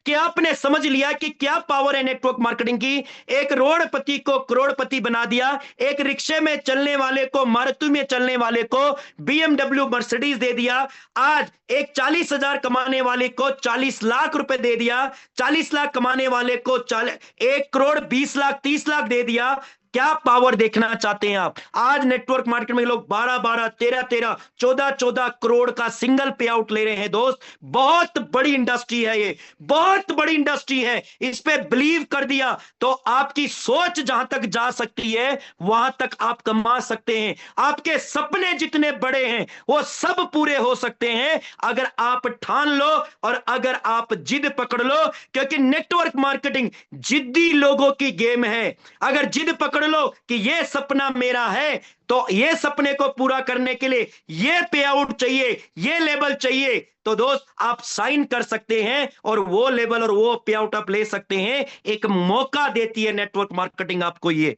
कि आपने समझ लिया कि क्या पावर है नेटवर्क मार्केटिंग की। एक रोडपति को करोड़पति बना दिया, एक रिक्शे में चलने वाले को, मारुति में चलने वाले को बीएमडब्ल्यू मर्सिडीज दे दिया। आज एक 40,000 कमाने वाले को 40 लाख रुपए दे दिया, 40 लाख कमाने वाले को 1 करोड़ 20 लाख 30 लाख दे दिया। क्या पावर देखना चाहते हैं आप? आज नेटवर्क मार्केट में लोग 12 12 13 13 14 14 करोड़ का सिंगल पे आउट ले रहे हैं। दोस्त, बहुत बड़ी इंडस्ट्री है ये, बहुत बड़ी इंडस्ट्री है। इस पे बिलीव कर दिया तो आपकी सोच जहां तक जा सकती है वहां तक आप कमा सकते हैं। आपके सपने जितने बड़े हैं वो सब पूरे हो सकते हैं अगर आप ठान लो और अगर आप जिद पकड़ लो, क्योंकि नेटवर्क मार्केटिंग जिद्दी लोगों की गेम है। अगर जिद पकड़ लो कि ये सपना मेरा है तो ये सपने को पूरा करने के लिए ये पे आउट चाहिए, ये लेवल चाहिए, तो दोस्त आप साइन कर सकते हैं और वो लेवल और वो पे आउट आप ले सकते हैं। एक मौका देती है नेटवर्क मार्केटिंग आपको ये।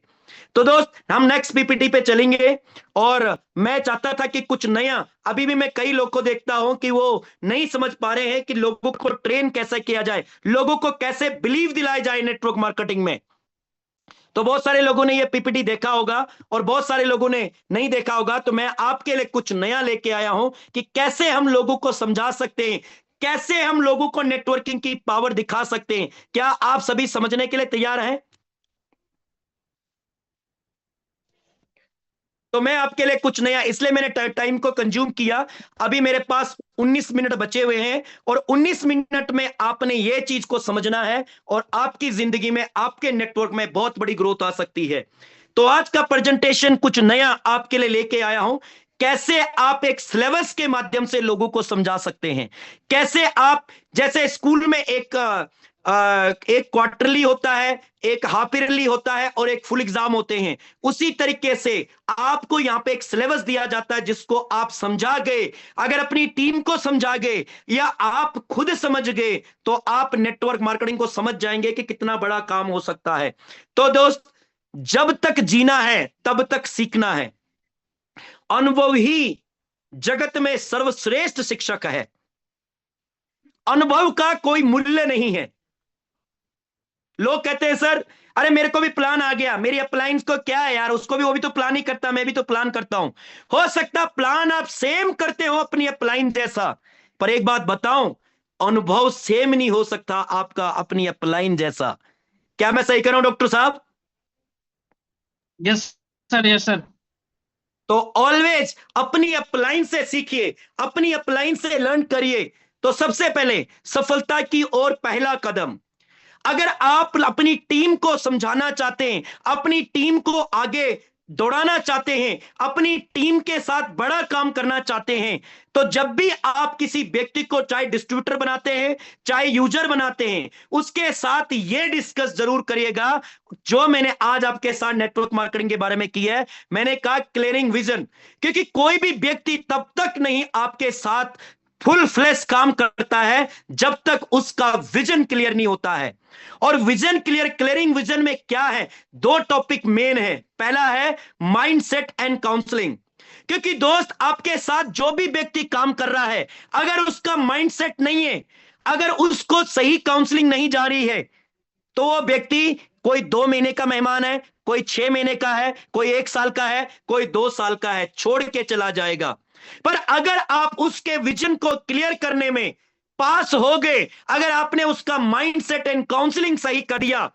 तो दोस्त हम नेक्स्ट पीपीटी पे चलेंगे और मैं चाहता था कि कुछ नया, अभी भी मैं कई लोग को देखता हूं कि वो नहीं समझ पा रहे हैं कि लोगों को ट्रेन कैसे किया जाए, लोगों को कैसे बिलीव दिलाया जाए नेटवर्क मार्केटिंग में। तो बहुत सारे लोगों ने ये पीपीटी देखा होगा और बहुत सारे लोगों ने नहीं देखा होगा। तो मैं आपके लिए कुछ नया लेके आया हूं कि कैसे हम लोगों को समझा सकते हैं, कैसे हम लोगों को नेटवर्किंग की पावर दिखा सकते हैं। क्या आप सभी समझने के लिए तैयार हैं? तो मैं आपके लिए कुछ नया, इसलिए मैंने टाइम को कंज्यूम किया। अभी मेरे पास 19 मिनट बचे हुए हैं और 19 मिनट में आपने ये चीज को समझना है और आपकी जिंदगी में, आपके नेटवर्क में बहुत बड़ी ग्रोथ आ सकती है। तो आज का प्रेजेंटेशन कुछ नया आपके लिए लेके आया हूं। कैसे आप एक सिलेबस के माध्यम से लोगों को समझा सकते हैं, कैसे आप, जैसे स्कूल में एक क्वार्टरली होता है, एक हाफ ईयरली होता है और एक फुल एग्जाम होते हैं, उसी तरीके से आपको यहां पे एक सिलेबस दिया जाता है जिसको आप समझा गए, अगर अपनी टीम को समझा गए या आप खुद समझ गए तो आप नेटवर्क मार्केटिंग को समझ जाएंगे कि कितना बड़ा काम हो सकता है। तो दोस्त, जब तक जीना है तब तक सीखना है। अनुभव ही जगत में सर्वश्रेष्ठ शिक्षक है। अनुभव का कोई मूल्य नहीं है। लोग कहते हैं सर, अरे मेरे को भी प्लान आ गया, मेरी अप्लायंस को क्या है यार, उसको भी, वो भी तो प्लान ही करता, मैं भी तो प्लान करता हूं। हो सकता प्लान आप सेम करते हो अपनी अप्लाइन जैसा, पर एक बात बताऊं, अनुभव सेम नहीं हो सकता आपका अपनी अप्लाइन जैसा। क्या मैं सही कर रहा हूं डॉक्टर साहब? Yes sir, yes sir. तो ऑलवेज अपनी अपलाइन से सीखिए, अपनी अपलाइन से लर्न करिए। तो सबसे पहले सफलता की ओर पहला कदम, अगर आप अपनी टीम को समझाना चाहते हैं, अपनी टीम को आगे दौड़ाना चाहते हैं, अपनी टीम के साथ बड़ा काम करना चाहते हैं, तो जब भी आप किसी व्यक्ति को चाहे डिस्ट्रीब्यूटर बनाते हैं, चाहे यूजर बनाते हैं, उसके साथ यह डिस्कस जरूर करिएगा जो मैंने आज आपके साथ नेटवर्क मार्केटिंग के बारे में किया है। मैंने कहा क्लियरिंग विजन, क्योंकि कोई भी व्यक्ति तब तक नहीं आपके साथ फुल फ्लैश काम करता है जब तक उसका विजन क्लियर नहीं होता है। और विजन क्लियर, क्लियरिंग विजन में क्या है, दो टॉपिक मेन है। पहला है माइंडसेट एंड काउंसलिंग, क्योंकि दोस्त आपके साथ जो भी व्यक्ति काम कर रहा है, अगर उसका माइंडसेट नहीं है, अगर उसको सही काउंसलिंग नहीं जा रही है, तो वो व्यक्ति कोई 2 महीने का मेहमान है, कोई 6 महीने का है, कोई 1 साल का है, कोई 2 साल का है, छोड़ के चला जाएगा। पर अगर आप उसके विजन को क्लियर करने में पास हो गए, अगर आपने उसका माइंडसेट एंड काउंसलिंग सही कर दिया,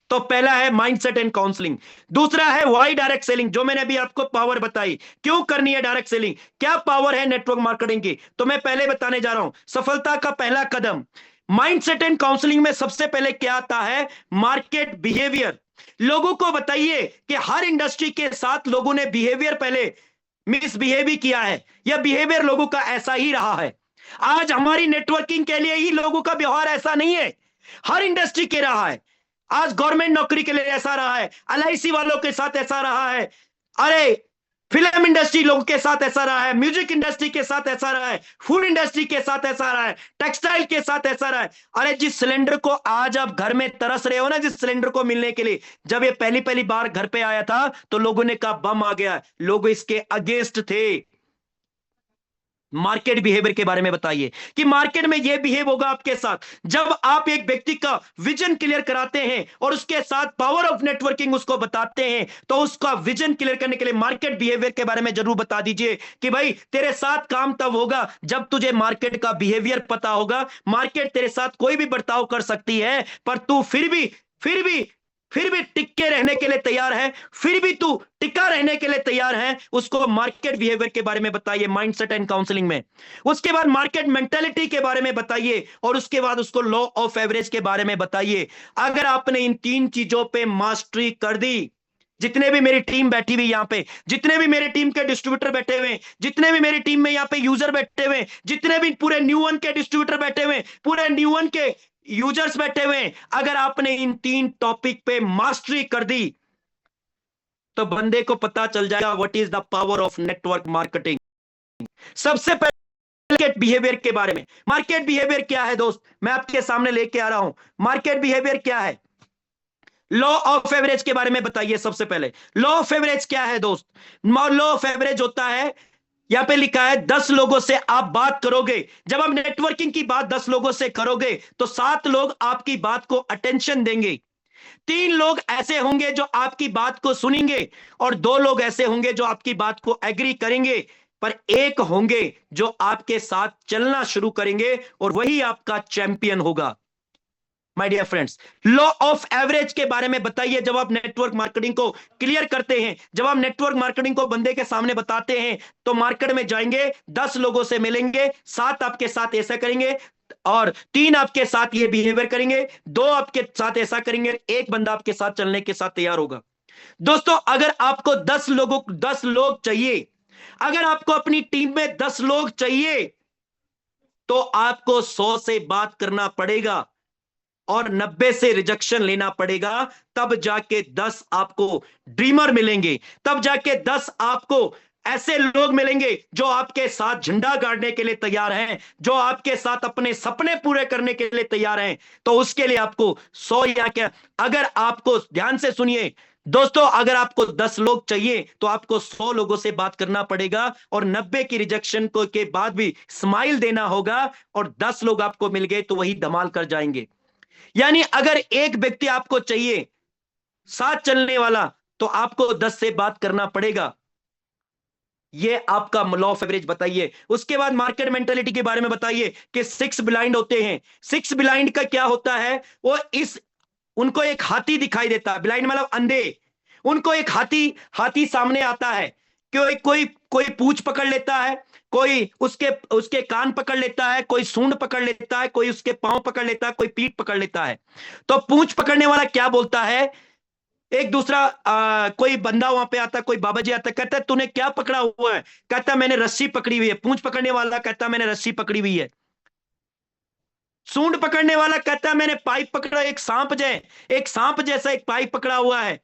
तो पहला है माइंडसेट एंड काउंसलिंग। दूसरा है वाई डायरेक्ट सेलिंग, जो मैंने अभी आपको पावर बताई, क्यों करनी है डायरेक्ट सेलिंग, क्या पावर है नेटवर्क मार्केटिंग की, तो मैं पहले बताने जा रहा हूं। सफलता का पहला कदम माइंडसेट एंड काउंसलिंग में सबसे पहले क्या आता है, मार्केट बिहेवियर। लोगों को बताइए कि हर इंडस्ट्री के साथ लोगों ने बिहेवियर पहले मिसबिहेव भी किया है, यह बिहेवियर लोगों का ऐसा ही रहा है। आज हमारी नेटवर्किंग के लिए ही लोगों का व्यवहार ऐसा नहीं है, हर इंडस्ट्री के रहा है। आज गवर्नमेंट नौकरी के लिए ऐसा रहा है, एलआईसी वालों के साथ ऐसा रहा है, अरे फिल्म इंडस्ट्री लोगों के साथ ऐसा रहा है, म्यूजिक इंडस्ट्री के साथ ऐसा रहा है, फूड इंडस्ट्री के साथ ऐसा रहा है, टेक्सटाइल के साथ ऐसा रहा है। अरे जिस सिलेंडर को आज आप घर में तरस रहे हो ना, जिस सिलेंडर को मिलने के लिए, जब ये पहली पहली बार घर पे आया था तो लोगों ने कहा बम आ गया, लोग इसके अगेंस्ट थे। मार्केट बिहेवियर के बारे में बताइए कि मार्केट में यह बिहेव होगा आपके साथ जब आप एक व्यक्ति का विजन क्लियर कराते हैं और उसके साथ पावर ऑफ नेटवर्किंग उसको बताते हैं, तो उसका विजन क्लियर करने के लिए मार्केट बिहेवियर के बारे में जरूर बता दीजिए कि भाई तेरे साथ काम तब होगा जब तुझे मार्केट का बिहेवियर पता होगा। मार्केट तेरे साथ कोई भी बर्ताव कर सकती है, पर तू फिर भी टिके रहने के लिए तैयार है, फिर भी तू टिका रहने के लिए तैयार है, उसको मार्केट बिहेवियर के बारे में बताइए माइंडसेट एंड काउंसलिंग में। उसके बाद मार्केट मेंटालिटी के बारे में बताइए और उसके बाद उसको लॉ ऑफ एवरेज के बारे में बताइए। अगर आपने इन 3 चीजों पे मास्टरी कर दी, जितने भी मेरी टीम बैठी हुई यहां पे, जितने भी मेरी टीम के डिस्ट्रीब्यूटर बैठे हुए, जितने भी मेरी टीम में यहां पे यूजर बैठे हुए, जितने भी पूरे न्यू वन के डिस्ट्रीब्यूटर बैठे हुए, पूरे न्यू वन के यूजर्स बैठे हुए, अगर आपने इन 3 टॉपिक पे मास्टरी कर दी, तो बंदे को पता चल जाएगा what is the power of network marketing. सबसे पहले मार्केट बिहेवियर के बारे में, मार्केट बिहेवियर क्या है दोस्त, मैं आपके सामने लेके आ रहा हूं। मार्केट बिहेवियर क्या है, लॉ ऑफ एवरेज के बारे में बताइए। सबसे पहले लॉ ऑफ एवरेज क्या है दोस्त, लॉ ऑफ एवरेज होता है, यहां पे लिखा है 10 लोगों से आप बात करोगे, जब आप नेटवर्किंग की बात 10 लोगों से करोगे तो 7 लोग आपकी बात को अटेंशन देंगे, 3 लोग ऐसे होंगे जो आपकी बात को सुनेंगे और 2 लोग ऐसे होंगे जो आपकी बात को एग्री करेंगे, पर 1 होंगे जो आपके साथ चलना शुरू करेंगे और वही आपका चैंपियन होगा। My dear friends, law of average के बारे में बताइए। जब आप नेटवर्क मार्केटिंग को क्लियर करते हैं, जब आप नेटवर्क मार्केटिंग को बंदे के सामने बताते हैं, तो मार्केट में जाएंगे, 10 लोगों से मिलेंगे, 7 आपके साथ ऐसा करेंगे और 3 आपके साथ ये बिहेवियर करेंगे, 2 आपके साथ ऐसा करेंगे, 1 बंदा आपके साथ चलने के साथ तैयार होगा। दोस्तों अगर आपको 10 लोग चाहिए, अगर आपको अपनी टीम में 10 लोग चाहिए, तो आपको 100 से बात करना पड़ेगा और 90 से रिजेक्शन लेना पड़ेगा, तब जाके 10 आपको ड्रीमर मिलेंगे, तब जाके 10 आपको ऐसे लोग मिलेंगे जो आपके साथ झंडा गाड़ने के लिए तैयार हैं, जो आपके साथ अपने सपने पूरे करने के लिए तैयार हैं। तो उसके लिए आपको 100 या क्या, अगर आपको ध्यान से सुनिए दोस्तों, अगर आपको 10 लोग चाहिए तो आपको 100 लोगों से बात करना पड़ेगा और 90 की रिजेक्शन को के बाद भी स्माइल देना होगा और 10 लोग आपको मिल गए तो वही धमाल कर जाएंगे। यानी अगर एक व्यक्ति आपको चाहिए साथ चलने वाला, तो आपको 10 से बात करना पड़ेगा। ये आपका लॉ ऑफ एवरेज बताइए। उसके बाद मार्केट मेंटालिटी के बारे में बताइए कि 6 ब्लाइंड होते हैं। 6 ब्लाइंड का क्या होता है, वो उनको एक हाथी दिखाई देता है, ब्लाइंड मतलब अंधे, उनको एक हाथी सामने आता है, कोई कोई कोई पूंछ पकड़ लेता है, कोई उसके उसके कान पकड़ लेता है, कोई सूंड पकड़ लेता है, कोई उसके पांव पकड़ लेता है, कोई पीठ पकड़ लेता है। तो पूंछ पकड़ने वाला क्या बोलता है, एक दूसरा कोई बंदा वहां पे आता, कोई बाबा जी आता, कहता है तूने क्या पकड़ा हुआ है? कहता मैंने रस्सी पकड़ी हुई है। पूंछ पकड़ने वाला कहता मैंने रस्सी पकड़ी हुई है। सूंड पकड़ने वाला कहता है मैंने पाइप पकड़ा, एक सांप जैसा एक पाइप पकड़ा हुआ है।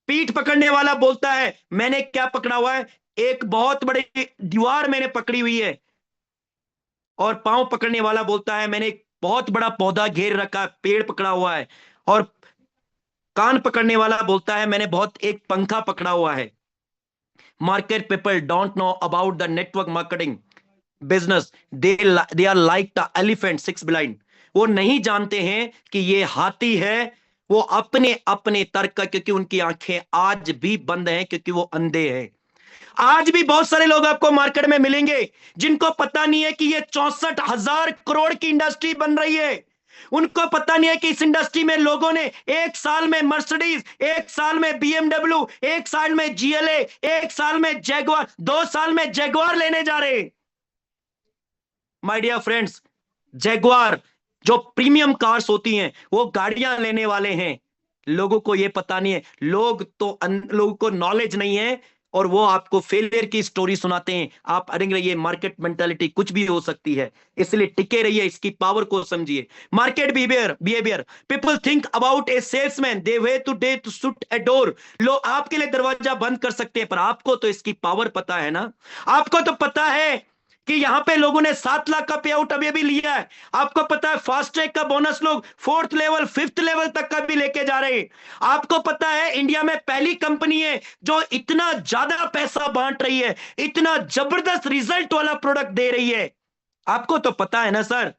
पीठ पकड़ने वाला बोलता है मैंने क्या पकड़ा हुआ है? एक बहुत बड़ी दीवार मैंने पकड़ी हुई है। और पांव पकड़ने वाला बोलता है मैंने एक बहुत बड़ा पौधा घेर रखा है, पेड़ पकड़ा हुआ है। और कान पकड़ने वाला बोलता है मैंने बहुत एक पंखा पकड़ा हुआ है। Market people don't know about the network marketing business. They are like the elephant six blind. वो नहीं जानते हैं कि ये हाथी है। वो अपने अपने तर्क का, क्योंकि उनकी आंखें आज भी बंद हैं, क्योंकि वो अंधे हैं। आज भी बहुत सारे लोग आपको मार्केट में मिलेंगे जिनको पता नहीं है कि ये 64,000 करोड़ की इंडस्ट्री बन रही है। उनको पता नहीं है कि इस इंडस्ट्री में लोगों ने एक साल में मर्सिडीज, एक साल में बीएमडब्ल्यू, एक साल में जीएलए, एक साल में जैगवार, 2 साल में जैगवार लेने जा रहे हैं। माय डियर फ्रेंड्स, जैगवार जो प्रीमियम कार्स होती हैं वो गाड़ियां लेने वाले हैं। लोगों को ये पता नहीं है। लोगों को नॉलेज नहीं है और वो आपको फेलियर की स्टोरी सुनाते हैं। आप अड़ेंगे रहिए, मार्केट मेंटालिटी कुछ भी हो सकती है, इसलिए टिके रहिए, इसकी पावर को समझिए। Market behaviour people think about a salesman they way to day to shoot a door. लोग आपके लिए दरवाजा बंद कर सकते हैं, पर आपको तो इसकी पावर पता है ना। आपको तो पता है कि यहां पे लोगों ने 7 लाख का पे आउट अभी अभी लिया है। आपको पता है फास्ट ट्रैक का बोनस लोग 4th लेवल 5th लेवल तक का भी लेके जा रहे हैं। आपको पता है इंडिया में पहली कंपनी है जो इतना ज्यादा पैसा बांट रही है, इतना जबरदस्त रिजल्ट वाला प्रोडक्ट दे रही है। आपको तो पता है ना sir.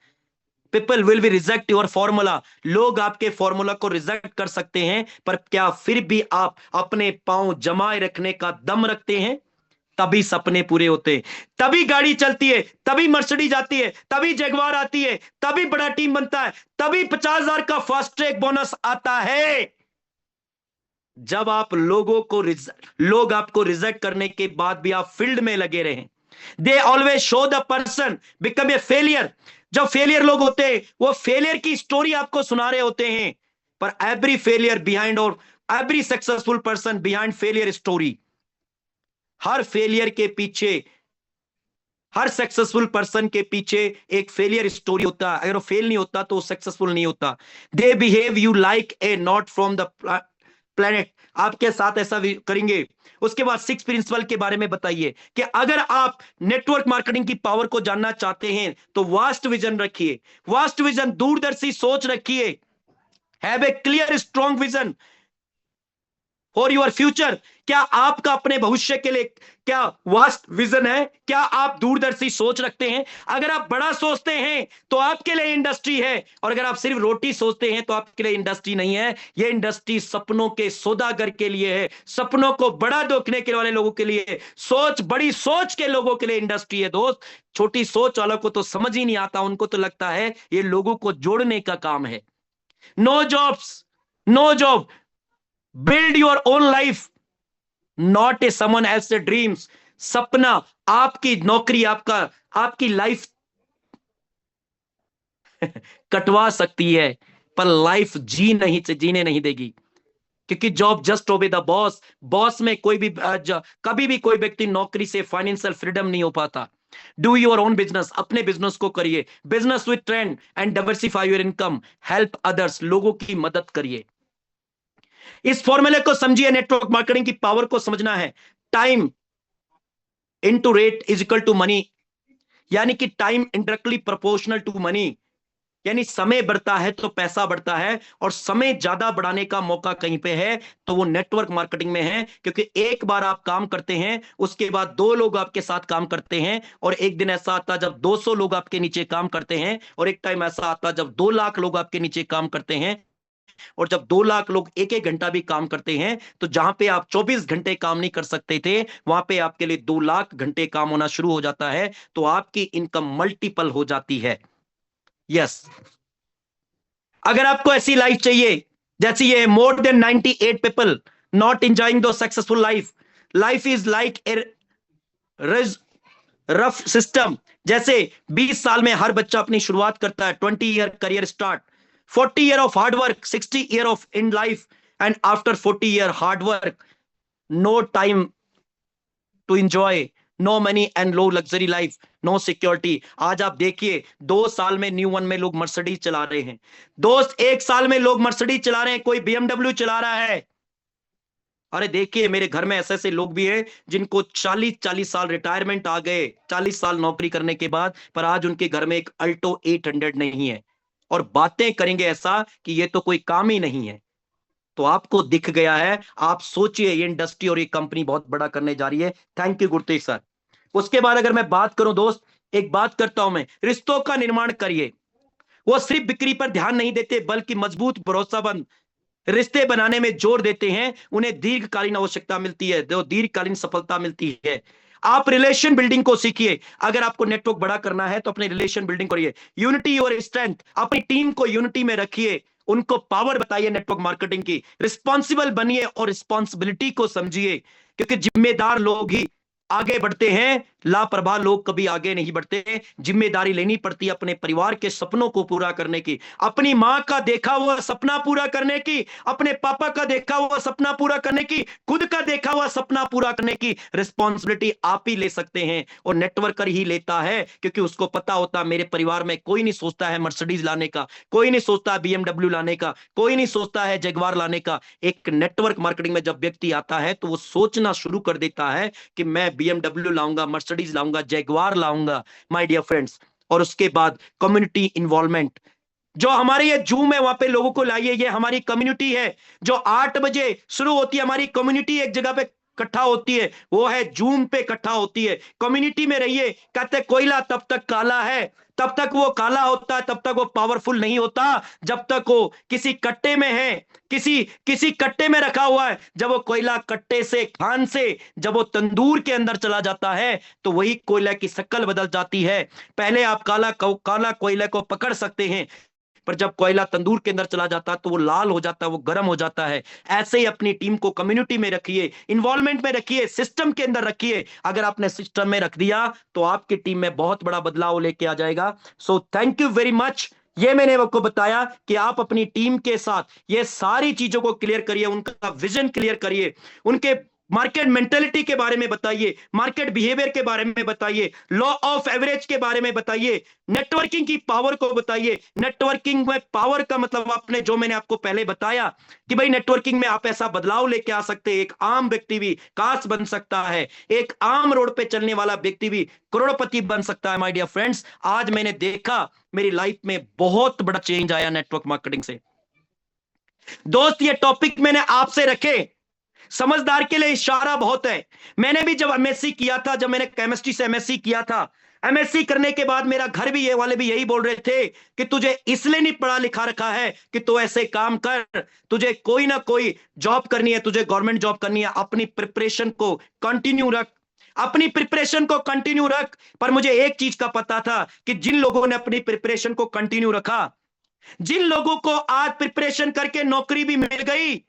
People will be reject your formula. लोग आपके फॉर्मूला को रिजेक्ट कर सकते हैं, पर क्या फिर भी आप अपने पांव जमाए रखने का दम रखते हैं? तभी सपने पूरे होते हैं, तभी गाड़ी चलती है, तभी मर्सिडीज आती है, तभी जगवार आती है, तभी बड़ा टीम बनता है, तभी 50,000 का फास्ट ट्रैक बोनस आता है। जब आप लोग आपको रिजेक्ट करने के बाद भी आप फील्ड में लगे रहें। They always show the person become a failure. जब फेलियर लोग होते हैं वो फेलियर की स्टोरी आपको सुना रहे होते हैं, पर एवरी फेलियर बिहाइंड और every successful person behind failure story. हर फेलियर के पीछे, हर सक्सेसफुल पर्सन के पीछे एक फेलियर स्टोरी होता है। अगर वो फेल नहीं होता तो सक्सेसफुल नहीं होता। They behave you like a not from the planet. आपके साथ ऐसा भी करेंगे। उसके बाद 6 प्रिंसिपल के बारे में बताइए कि अगर आप नेटवर्क मार्केटिंग की पावर को जानना चाहते हैं तो वास्ट विजन रखिए। वास्ट विजन, दूरदर्शी सोच रखिए। Have a clear strong vision for your future. क्या आपका अपने भविष्य के लिए क्या वास्ट विजन है? क्या आप दूरदर्शी सोच रखते हैं? अगर आप बड़ा सोचते हैं तो आपके लिए इंडस्ट्री है, और अगर आप सिर्फ रोटी सोचते हैं तो आपके लिए इंडस्ट्री नहीं है। यह इंडस्ट्री सपनों के सौदागर के लिए है, सपनों को बड़ा देखने के वाले लोगों के लिए, बड़ी सोच के लोगों के लिए इंडस्ट्री है दोस्त। छोटी सोच वालों को तो समझ ही नहीं आता, उनको तो लगता है ये लोगों को जोड़ने का काम है। No jobs, no job. Build your own life, not a someone else dreams. सपना, आपकी नौकरी आपकी लाइफ कटवा सकती है, पर लाइफ जीने नहीं देगी। क्योंकि job just obey the boss. Boss में कोई भी कभी भी कोई व्यक्ति नौकरी से फाइनेंशियल फ्रीडम नहीं हो पाता। डू योर ओन बिजनेस, अपने बिजनेस को करिए। Business with trend and diversify your income. Help others, लोगों की मदद करिए। इस फॉर्मूले को समझिए। नेटवर्क मार्केटिंग की पावर को समझना है। Time into rate is equal to money, यानी कि time indirectly proportional to money. यानी समय बढ़ता है तो पैसा बढ़ता है, और समय ज्यादा बढ़ाने का मौका कहीं पे है तो वो नेटवर्क मार्केटिंग में है। क्योंकि एक बार आप काम करते हैं, उसके बाद 2 लोग आपके साथ काम करते हैं, और एक दिन ऐसा आता जब 200 लोग आपके नीचे काम करते हैं, और एक टाइम ऐसा आता जब 2 लाख लोग आपके नीचे काम करते हैं। और जब 2 लाख लोग एक एक घंटा भी काम करते हैं, तो जहां पे आप 24 घंटे काम नहीं कर सकते थे, वहां पे आपके लिए 2 लाख घंटे काम होना शुरू हो जाता है, तो आपकी इनकम मल्टीपल हो जाती है। यस, अगर आपको ऐसी लाइफ चाहिए जैसी ये more than 98 people not enjoying the successful life. Life is like a rough system. जैसे 20 साल में हर बच्चा अपनी शुरुआत करता है, 20 year career start, 40 year of hard work, 60 year of in life, and after 40 year hard work, no time to enjoy, no money and low luxury life, no security. आज आप देखिए 2 साल में न्यू वन में लोग मर्सिडीज चला रहे हैं दोस्त, 1 साल में लोग मर्सिडीज चला रहे हैं, कोई बीएमडब्ल्यू चला रहा है। अरे देखिए मेरे घर में ऐसे ऐसे लोग भी हैं जिनको 40-40 साल रिटायरमेंट आ गए, 40 साल नौकरी करने के बाद, पर आज उनके घर में एक अल्टो 800 नहीं है, और बातें करेंगे ऐसा कि ये तो कोई काम ही नहीं है। तो आपको दिख गया है, आप सोचिए ये इंडस्ट्री और ये कंपनी बहुत बड़ा करने जा रही है। Thank you Gurtej sir. उसके बाद अगर मैं बात करूं दोस्त, एक बात करता हूं मैं, रिश्तों का निर्माण करिए। वो सिर्फ बिक्री पर ध्यान नहीं देते बल्कि मजबूत भरोसामंद रिश्ते बनाने में जोर देते हैं। उन्हें दीर्घकालीन आवश्यकता मिलती है, जो दीर्घकालीन सफलता मिलती है। आप रिलेशन बिल्डिंग को सीखिए। अगर आपको नेटवर्क बड़ा करना है तो अपने रिलेशन बिल्डिंग करिए। यूनिटी और स्ट्रेंथ, अपनी टीम को यूनिटी में रखिए, उनको पावर बताइए नेटवर्क मार्केटिंग की। रिस्पॉन्सिबल बनिए और रिस्पॉन्सिबिलिटी को समझिए, क्योंकि जिम्मेदार लोग ही आगे बढ़ते हैं, लापरवाह लोग कभी आगे नहीं बढ़ते। जिम्मेदारी लेनी पड़ती है अपने परिवार के सपनों को पूरा करने की, अपनी मां का देखा हुआ सपना पूरा करने की, अपने पापा का देखा हुआ सपना पूरा करने की, खुद का देखा हुआ सपना पूरा करने की रिस्पॉन्सिबिलिटी आप ही ले सकते हैं। और नेटवर्कर ही लेता है, क्योंकि उसको पता होता मेरे परिवार में कोई नहीं सोचता है मर्सिडीज लाने का, कोई नहीं सोचता बीएमडब्ल्यू लाने का, कोई नहीं सोचता है जगुआर लाने का। एक नेटवर्क मार्केटिंग में जब व्यक्ति आता है तो वो सोचना शुरू कर देता है कि मैं बीएमडब्ल्यू लाऊंगा, मर्सिडीज लाऊंगा, जगुआर लाऊंगा, माय डियर फ्रेंड्स। और उसके बाद कम्युनिटी इन्वॉल्वमेंट, जो हमारे ये जूम है वहां पे लोगों को लाइए, ये हमारी कम्युनिटी है जो 8 बजे शुरू होती है। हमारी कम्युनिटी एक जगह पे इकट्ठा होती है, वो है जूम पे इकट्ठा होती है। कम्युनिटी में रहिए। कहते कोयला तब तक काला है, तब तक वो काला होता है, तब तक वो पावरफुल नहीं होता जब तक वो किसी कट्टे में है, किसी किसी कट्टे में रखा हुआ है। जब वो कोयला कट्टे से, खान से जब वो तंदूर के अंदर चला जाता है तो वही कोयला की शक्ल बदल जाती है। पहले आप काला कोयले को पकड़ सकते हैं, पर जब कोयला तंदूर के अंदर चला जाता है तो वो लाल हो जाता है, वो गर्म हो जाता है। ऐसे ही अपनी टीम को कम्युनिटी में रखिए, इन्वॉल्वमेंट में रखिए, सिस्टम के अंदर रखिए। अगर आपने सिस्टम में रख दिया तो आपकी टीम में बहुत बड़ा बदलाव लेके आ जाएगा। So thank you very much. ये मैंने आपको बताया कि आप अपनी टीम के साथ ये सारी चीजों को क्लियर करिए, उनका विजन क्लियर करिए, उनके मार्केट मेंटेलिटी के बारे में बताइए, मार्केट बिहेवियर के बारे में बताइए, लॉ ऑफ एवरेज के बारे में बताइए, नेटवर्किंग की पावर को बताइए। नेटवर्किंग में पावर का मतलब आपने जो मैंने आपको पहले बताया कि भाई नेटवर्किंग में आप ऐसा बदलाव लेके आ सकते हैं। एक आम व्यक्ति भी काश बन सकता है, एक आम रोड पे चलने वाला व्यक्ति भी करोड़पति बन सकता है। माय डियर फ्रेंड्स, आज मैंने देखा मेरी लाइफ में बहुत बड़ा चेंज आया नेटवर्क मार्केटिंग से। दोस्त ये टॉपिक मैंने आपसे रखे, समझदार के लिए इशारा बहुत है। मैंने भी जब एमएससी किया था, जब मैंने केमिस्ट्री से एमएससी किया था, एमएससी करने के बाद मेरा घर भी ये वाले भी यही बोल रहे थे कि तुझे इसलिए नहीं पढ़ा लिखा रखा है कि तू ऐसे काम कर, तुझे कोई ना कोई जॉब करनी है, तुझे गवर्नमेंट जॉब करनी है, अपनी प्रिपरेशन को कंटिन्यू रख, अपनी प्रिपरेशन को कंटिन्यू रख। पर मुझे एक चीज का पता था कि जिन लोगों ने अपनी प्रिपरेशन को कंटिन्यू रखा, जिन लोगों को आज प्रिपरेशन करके नौकरी भी मिल गई,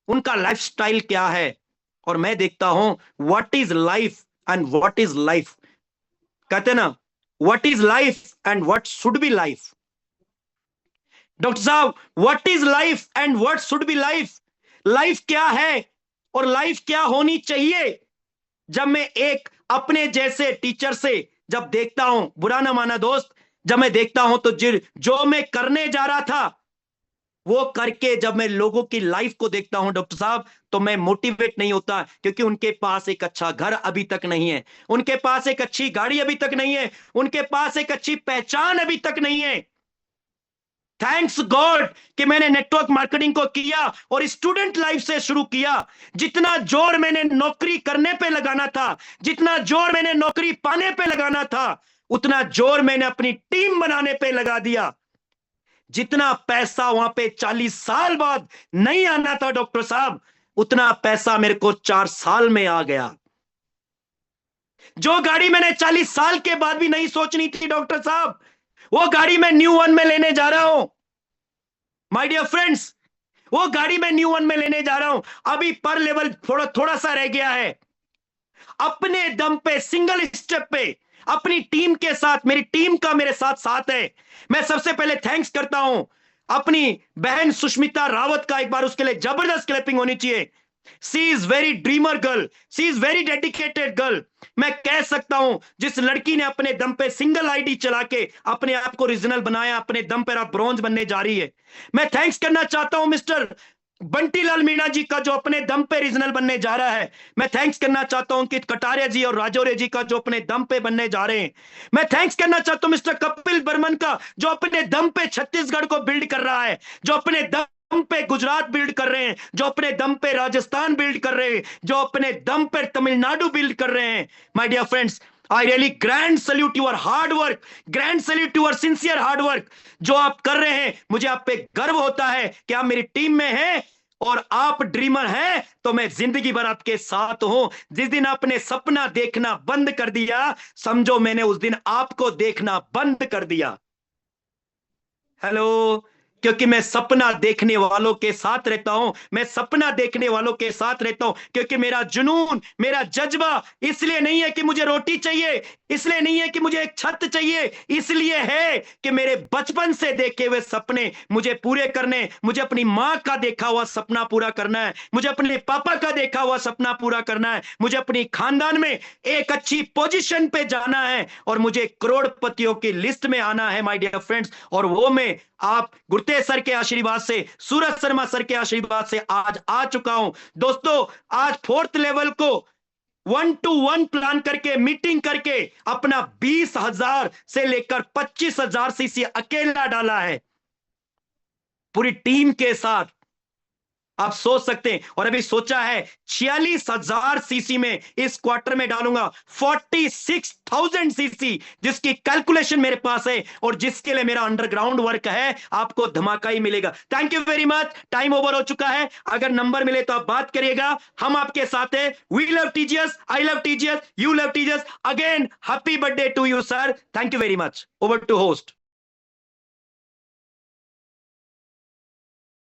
उनका लाइफस्टाइल क्या है। और मैं देखता हूं what is life and what is life, कहते ना what is life and what should be life. Doctor साहब, what is life and what should be life, life क्या है और लाइफ क्या होनी चाहिए। जब मैं एक अपने जैसे टीचर से जब देखता हूं, बुरा ना माना दोस्त, जब मैं देखता हूं तो जो मैं करने जा रहा था वो करके जब मैं लोगों की लाइफ को देखता हूं डॉक्टर साहब, तो मैं मोटिवेट नहीं होता, क्योंकि उनके पास एक अच्छा घर अभी तक नहीं है, उनके पास एक अच्छी गाड़ी अभी तक नहीं है, उनके पास एक अच्छी पहचान अभी तक नहीं है। थैंक्स गॉड कि मैंने नेटवर्क मार्केटिंग को किया और स्टूडेंट लाइफ से शुरू किया। जितना जोर मैंने नौकरी करने पे लगाना था, जितना जोर मैंने नौकरी पाने पे लगाना था, उतना जोर मैंने अपनी टीम बनाने पे लगा दिया। जितना पैसा वहां पे 40 साल बाद नहीं आना था डॉक्टर साहब, उतना पैसा मेरे को 4 साल में आ गया। जो गाड़ी मैंने 40 साल के बाद भी नहीं सोचनी थी डॉक्टर साहब, वो गाड़ी मैं न्यू वन में लेने जा रहा हूं। माय डियर फ्रेंड्स, वो गाड़ी मैं न्यू वन में लेने जा रहा हूं। अभी पर लेवल थोड़ा थोड़ा सा रह गया है। अपने दम पे, सिंगल स्टेप पे, अपनी टीम के साथ, मेरी टीम का मेरे साथ साथ है। मैं सबसे पहले थैंक्स करता हूं अपनी बहन सुष्मिता रावत का एक बार उसके लिए जबरदस्त क्लैपिंग होनी चाहिए। She is very dreamer girl, she is very dedicated girl. मैं कह सकता हूं जिस लड़की ने अपने दम पे सिंगल आईडी चला के अपने आप को रीजनल बनाया, अपने दम पर आप ब्रॉन्ज बनने जा रही है। मैं थैंक्स करना चाहता हूं मिस्टर बंटीलाल मीणा जी का जो अपने दम पे रीजनल बनने जा रहा है। मैं थैंक्स करना चाहता हूं कि कटारिया जी और राजौरे जी का जो अपने दम पे बनने जा रहे हैं। मैं थैंक्स करना चाहता हूं मिस्टर कपिल बर्मन का जो अपने दम पे छत्तीसगढ़ को बिल्ड कर रहा है, जो अपने दम पे गुजरात बिल्ड कर रहे हैं, जो अपने दम पे राजस्थान बिल्ड कर रहे हैं, जो अपने दम पे तमिलनाडु बिल्ड कर रहे हैं। My dear friends, I really grand salute your hard work, grand salute your sincere hard work। जो आप कर रहे हैं, मुझे आप पे गर्व होता है कि आप मेरी टीम में हैं और आप ड्रीमर हैं, तो मैं जिंदगी भर आपके साथ हूं। जिस दिन आपने सपना देखना बंद कर दिया, समझो मैंने उस दिन आपको देखना बंद कर दिया। हेलो, क्योंकि मैं सपना देखने वालों के साथ रहता हूं, मैं सपना देखने वालों के साथ रहता हूं, क्योंकि मेरा जुनून, मेरा जज्बा इसलिए नहीं है कि मुझे रोटी चाहिए, इसलिए नहीं है कि मुझे एक छत चाहिए, इसलिए है कि मेरे बचपन से देखे हुए सपने मुझे पूरे करने, मुझे अपनी मां का देखा हुआ सपना पूरा करना है, मुझे अपने पापा का देखा हुआ सपना पूरा करना है, मुझे अपनी खानदान में एक अच्छी पोजीशन पे जाना है और मुझे करोड़पतियों की लिस्ट में आना है माय डियर फ्रेंड्स। और वो मैं आप गुरतेज सर के आशीर्वाद से, सूरज शर्मा सर के आशीर्वाद से आज आ चुका हूं। दोस्तों, आज 4th लेवल को 1-to-1 प्लान करके, मीटिंग करके अपना 20,000 से लेकर 25,000 सीसी अकेला डाला है पूरी टीम के साथ। आप सोच सकते हैं, और अभी सोचा है 46,000 सीसी में इस क्वार्टर में डालूंगा 46,000 सीसी, जिसकी कैलकुलेशन मेरे पास है और जिसके लिए मेरा अंडरग्राउंड वर्क है। आपको धमाका ही मिलेगा। Thank you very much. Time over हो चुका है, अगर नंबर मिले तो आप बात करिएगा, हम आपके साथ हैं। We love TGS, I love TGS, you love TGS. Again happy birthday to you sir. Thank you very much. Over to host.